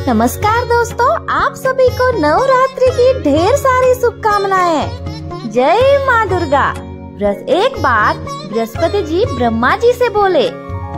नमस्कार दोस्तों, आप सभी को नवरात्रि की ढेर सारी शुभकामनाएं। जय माँ दुर्गा। एक बार बृहस्पति जी ब्रह्मा जी से बोले,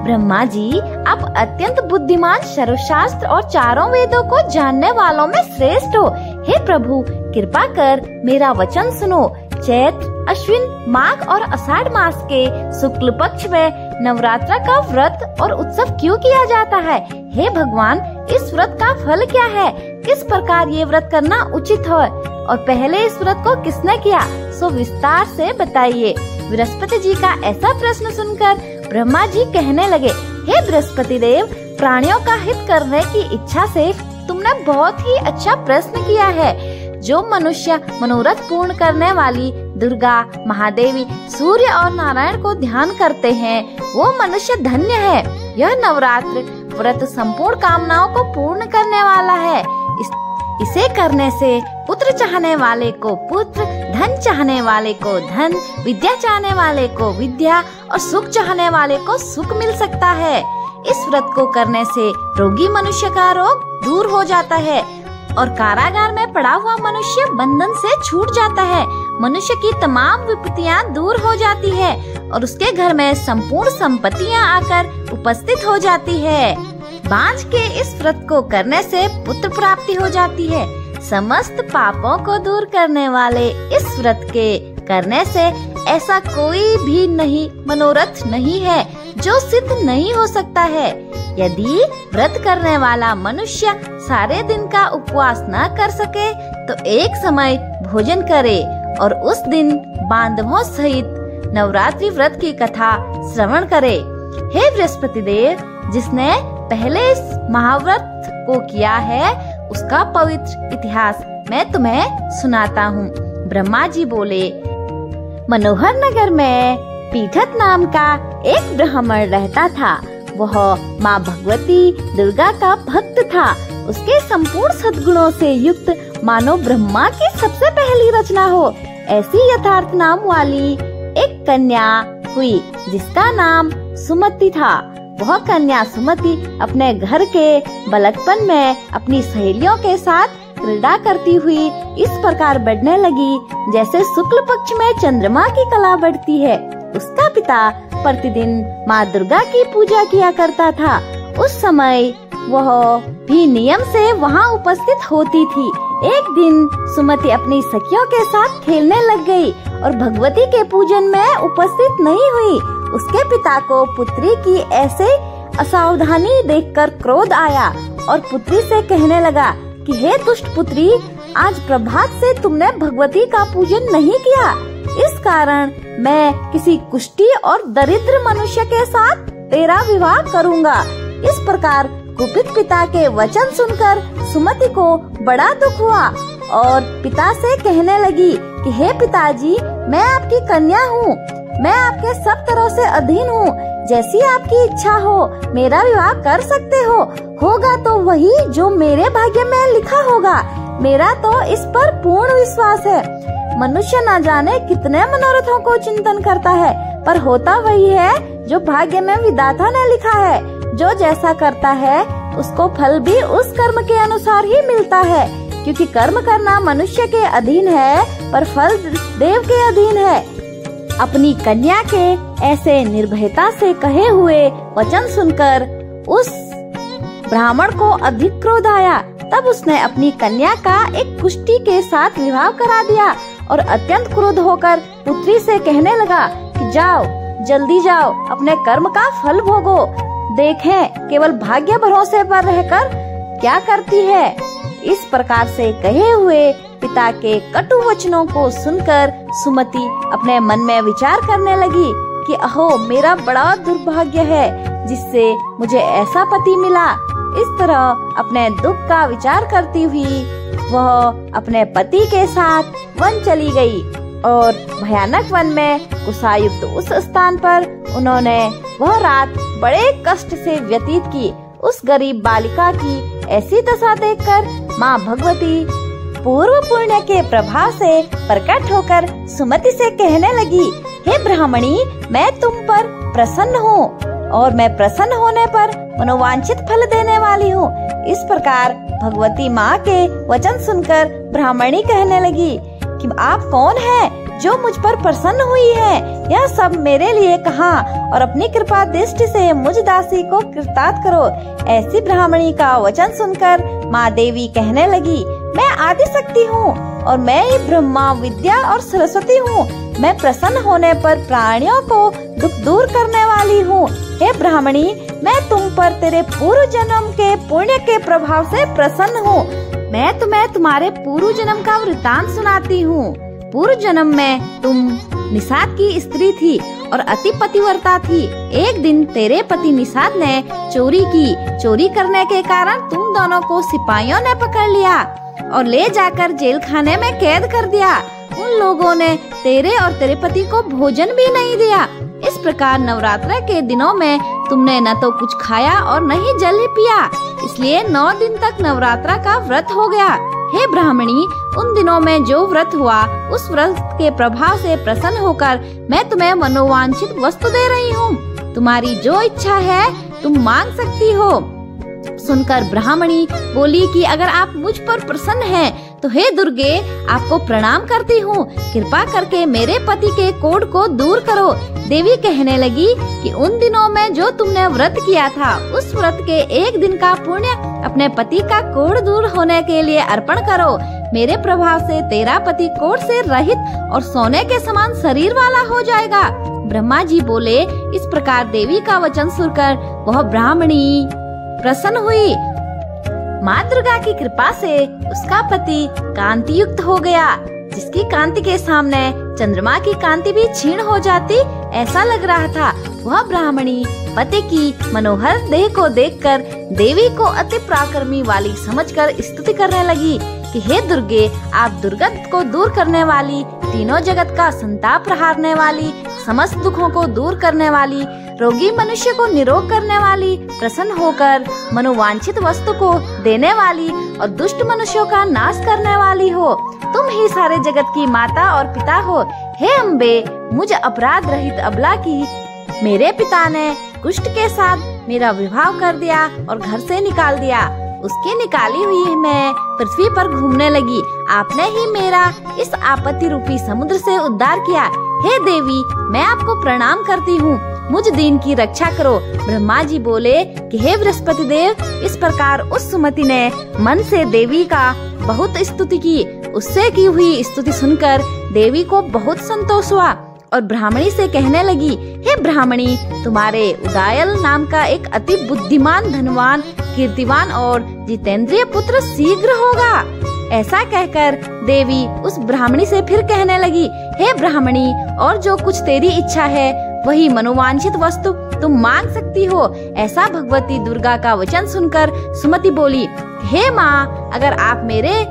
ब्रह्मा जी आप अत्यंत बुद्धिमान, सर्वशास्त्र और चारों वेदों को जानने वालों में श्रेष्ठ हो। हे प्रभु, कृपा कर मेरा वचन सुनो। चैत्र, अश्विन, माघ और आषाढ़ मास के शुक्ल पक्ष में नवरात्र का व्रत और उत्सव क्यों किया जाता है? हे भगवान, इस व्रत का फल क्या है? किस प्रकार ये व्रत करना उचित है? और पहले इस व्रत को किसने किया, सो विस्तार से बताइए। बृहस्पति जी का ऐसा प्रश्न सुनकर ब्रह्मा जी कहने लगे, हे बृहस्पति देव, प्राणियों का हित करने की इच्छा से तुमने बहुत ही अच्छा प्रश्न किया है। जो मनुष्य मनोरथ पूर्ण करने वाली दुर्गा, महादेवी, सूर्य और नारायण को ध्यान करते हैं, वो मनुष्य धन्य है। यह नवरात्र व्रत संपूर्ण कामनाओं को पूर्ण करने वाला है। इसे करने से पुत्र चाहने वाले को पुत्र, धन चाहने वाले को धन, विद्या चाहने वाले को विद्या और सुख चाहने वाले को सुख मिल सकता है। इस व्रत को करने से रोगी मनुष्य का रोग दूर हो जाता है और कारागार में पड़ा हुआ मनुष्य बंधन से छूट जाता है। मनुष्य की तमाम विपत्तियां दूर हो जाती है और उसके घर में संपूर्ण संपत्तियां आकर उपस्थित हो जाती है। बांझ के इस व्रत को करने से पुत्र प्राप्ति हो जाती है। समस्त पापों को दूर करने वाले इस व्रत के करने से ऐसा कोई भी मनोरथ नहीं है जो सिद्ध नहीं हो सकता है। यदि व्रत करने वाला मनुष्य सारे दिन का उपवास न कर सके तो एक समय भोजन करे और उस दिन बांधवों सहित नवरात्रि व्रत की कथा श्रवण करे। हे बृहस्पति देव, जिसने पहले इस महाव्रत को किया है उसका पवित्र इतिहास मैं तुम्हें सुनाता हूँ। ब्रह्मा जी बोले, मनोहर नगर में पीठत नाम का एक ब्राह्मण रहता था। वह माँ भगवती दुर्गा का भक्त था। उसके संपूर्ण सद्गुणों से युक्त मानो ब्रह्मा की सबसे पहली रचना हो, ऐसी यथार्थ नाम वाली एक कन्या हुई जिसका नाम सुमति था। वह कन्या सुमति अपने घर के बालकपन में अपनी सहेलियों के साथ क्रीड़ा करती हुई इस प्रकार बढ़ने लगी जैसे शुक्ल पक्ष में चंद्रमा की कला बढ़ती है। उसका पिता प्रतिदिन माँ दुर्गा की पूजा किया करता था। उस समय वह भी नियम से वहाँ उपस्थित होती थी। एक दिन सुमति अपनी सखियों के साथ खेलने लग गई और भगवती के पूजन में उपस्थित नहीं हुई। उसके पिता को पुत्री की ऐसे असावधानी देखकर क्रोध आया और पुत्री से कहने लगा कि हे दुष्ट पुत्री, आज प्रभात से तुमने भगवती का पूजन नहीं किया। इस कारण मैं किसी कुष्ठी और दरिद्र मनुष्य के साथ तेरा विवाह करूँगा। इस प्रकार कुपित पिता के वचन सुनकर सुमति को बड़ा दुख हुआ और पिता से कहने लगी कि हे पिताजी, मैं आपकी कन्या हूँ, मैं आपके सब तरह से अधीन हूँ। जैसी आपकी इच्छा हो मेरा विवाह कर सकते हो। होगा तो वही जो मेरे भाग्य में लिखा होगा। मेरा तो इस पर पूर्ण विश्वास है। मनुष्य न जाने कितने मनोरथों को चिंतन करता है, पर होता वही है जो भाग्य में विधाता ने लिखा है। जो जैसा करता है उसको फल भी उस कर्म के अनुसार ही मिलता है, क्योंकि कर्म करना मनुष्य के अधीन है पर फल देव के अधीन है। अपनी कन्या के ऐसे निर्भयता से कहे हुए वचन सुनकर उस ब्राह्मण को अधिक क्रोध आया। तब उसने अपनी कन्या का एक कुष्ठी के साथ विवाह करा दिया और अत्यंत क्रोध होकर पुत्री से कहने लगा कि जाओ, जल्दी जाओ, अपने कर्म का फल भोगो। देखें केवल भाग्य भरोसे पर रहकर क्या करती है। इस प्रकार से कहे हुए पिता के कटु वचनों को सुनकर सुमति अपने मन में विचार करने लगी कि अहो, मेरा बड़ा दुर्भाग्य है जिससे मुझे ऐसा पति मिला। इस तरह अपने दुख का विचार करती हुई वह अपने पति के साथ वन चली गई और भयानक वन में कुशायुक्त उस स्थान पर उन्होंने वह रात बड़े कष्ट से व्यतीत की। उस गरीब बालिका की ऐसी दशा देखकर माँ भगवती पूर्व पुण्य के प्रभाव से प्रकट होकर सुमति से कहने लगी, हे ब्राह्मणी, मैं तुम पर प्रसन्न हूँ। और मैं प्रसन्न होने पर मनोवांछित फल देने वाली हूँ। इस प्रकार भगवती माँ के वचन सुनकर ब्राह्मणी कहने लगी कि आप कौन है जो मुझ पर प्रसन्न हुई है? यह सब मेरे लिए कहा और अपनी कृपा दृष्टि से मुझ दासी को कृतार्थ करो। ऐसी ब्राह्मणी का वचन सुनकर माँ देवी कहने लगी, मैं आदि शक्ति हूँ और मैं ही ब्रह्मा, विद्या और सरस्वती हूँ। मैं प्रसन्न होने पर प्राणियों को दुख दूर करने वाली हूँ। हे ब्राह्मणी, मैं तुम पर तेरे पूर्व जन्म के पुण्य के प्रभाव से प्रसन्न हूँ। मैं तुम्हें तुम्हारे पूर्व जन्म का वृतांत सुनाती हूँ। पूर्व जन्म में तुम निषाद की स्त्री थी और अति पतिव्रता थी। एक दिन तेरे पति निषाद ने चोरी की। चोरी करने के कारण तुम दोनों को सिपाहियों ने पकड़ लिया और ले जाकर जेल खाने में कैद कर दिया। उन लोगों ने तेरे और तेरे पति को भोजन भी नहीं दिया। इस प्रकार नवरात्र के दिनों में तुमने न तो कुछ खाया और न ही जल ही पिया, इसलिए 9 दिन तक नवरात्र का व्रत हो गया। हे ब्राह्मणी, उन दिनों में जो व्रत हुआ उस व्रत के प्रभाव से प्रसन्न होकर मैं तुम्हें मनोवांछित वस्तु दे रही हूँ। तुम्हारी जो इच्छा है तुम मांग सकती हो। सुनकर ब्राह्मणी बोली कि अगर आप मुझ पर प्रसन्न हैं तो हे दुर्गे, आपको प्रणाम करती हूँ। कृपा करके मेरे पति के कोढ़ को दूर करो। देवी कहने लगी कि उन दिनों में जो तुमने व्रत किया था उस व्रत के एक दिन का पुण्य अपने पति का कोढ़ दूर होने के लिए अर्पण करो। मेरे प्रभाव से तेरा पति कोढ़ से रहित और सोने के समान शरीर वाला हो जाएगा। ब्रह्मा जी बोले। इस प्रकार देवी का वचन सुनकर वह ब्राह्मणी प्रसन्न हुई। माँ दुर्गा की कृपा से उसका पति कांति युक्त हो गया, जिसकी कांति के सामने चंद्रमा की कांति भी क्षीण हो जाती ऐसा लग रहा था। वह ब्राह्मणी पति की मनोहर देह को देखकर देवी को अति पराक्रमी वाली समझकर स्तुति करने लगी कि हे दुर्गे, आप दुर्गत को दूर करने वाली, तीनों जगत का संताप प्रहारने वाली, समस्त दुखों को दूर करने वाली, रोगी मनुष्य को निरोग करने वाली, प्रसन्न होकर मनोवांछित वस्तु को देने वाली और दुष्ट मनुष्यों का नाश करने वाली हो। तुम ही सारे जगत की माता और पिता हो। हे अम्बे, मुझ अपराध रहित अबला की मेरे पिता ने कुष्ठ के साथ मेरा विवाह कर दिया और घर से निकाल दिया। उसकी निकाली हुई मैं पृथ्वी पर घूमने लगी। आपने ही मेरा इस आपत्ति रूपी समुद्र से उद्धार किया। हे देवी, मैं आपको प्रणाम करती हूँ। मुझ दीन की रक्षा करो। ब्रह्मा जी बोले कि हे बृहस्पति देव, इस प्रकार उस सुमति ने मन से देवी का बहुत स्तुति की। उससे की हुई स्तुति सुनकर देवी को बहुत संतोष हुआ और ब्राह्मणी से कहने लगी, हे ब्राह्मणी, तुम्हारे उदायल नाम का एक अति बुद्धिमान, धनवान, कीर्तिवान और जितेंद्रिय पुत्र शीघ्र होगा। ऐसा कहकर देवी उस ब्राह्मणी से फिर कहने लगी, हे ब्राह्मणी, और जो कुछ तेरी इच्छा है वही मनोवांछित वस्तु तुम मांग सकती हो। ऐसा भगवती दुर्गा का वचन सुनकर सुमति बोली, हे माँ, अगर आप मेरे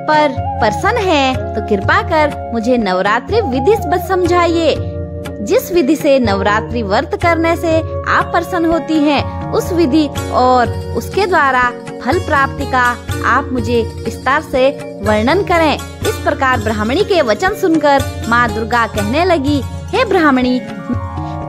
पर प्रसन्न हैं तो कृपा कर मुझे नवरात्रि विधि समझाइए। जिस विधि से नवरात्रि व्रत करने से आप प्रसन्न होती हैं, उस विधि और उसके द्वारा फल प्राप्ति का आप मुझे विस्तार से वर्णन करें। इस प्रकार ब्राह्मणी के वचन सुनकर माँ दुर्गा कहने लगी, हे ब्राह्मणी,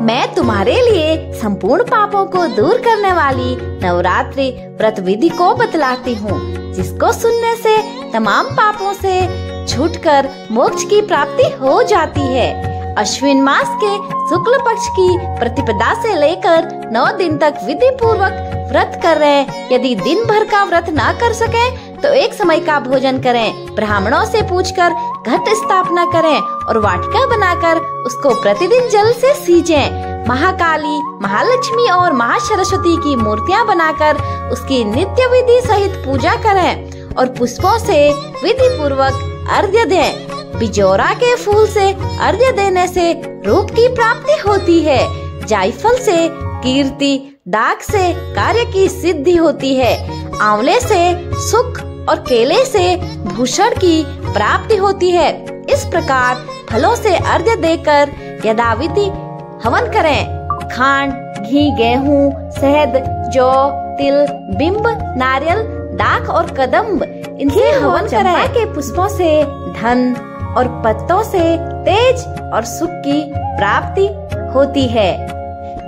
मैं तुम्हारे लिए संपूर्ण पापों को दूर करने वाली नवरात्रि व्रत विधि को बतलाती हूँ, जिसको सुनने से तमाम पापों से छूटकर मोक्ष की प्राप्ति हो जाती है। अश्विन मास के शुक्ल पक्ष की प्रतिपदा से लेकर 9 दिन तक विधि पूर्वक व्रत कर रहे। यदि दिन भर का व्रत ना कर सके तो एक समय का भोजन करें। ब्राह्मणों से पूछकर घट स्थापना करें और वाटिका बनाकर उसको प्रतिदिन जल से सींचें। महाकाली, महालक्ष्मी और महासरस्वती की मूर्तियां बनाकर उसकी नित्य विधि सहित पूजा करें और पुष्पों से विधि पूर्वक अर्घ्य दें। बिजोरा के फूल से अर्घ्य देने से रूप की प्राप्ति होती है। जायफल से कीर्ति, दाग से कार्य की सिद्धि होती है। आंवले से सुख और केले से भूषण की प्राप्ति होती है। इस प्रकार फलों से अर्घ्य देकर यथाविधि हवन करें। खांड, घी, गेहूं, शहद, जौ, तिल, बिंब, नारियल, दाख और कदम्ब, इनसे हवन करें। के पुष्पों से धन और पत्तों से तेज और सुख की प्राप्ति होती है।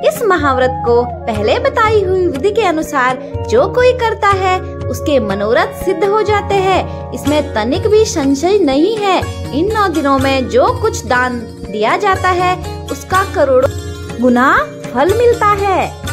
इस महाव्रत को पहले बताई हुई विधि के अनुसार जो कोई करता है उसके मनोरथ सिद्ध हो जाते हैं। इसमें तनिक भी संशय नहीं है। इन 9 दिनों में जो कुछ दान दिया जाता है उसका करोड़ों गुना फल मिलता है।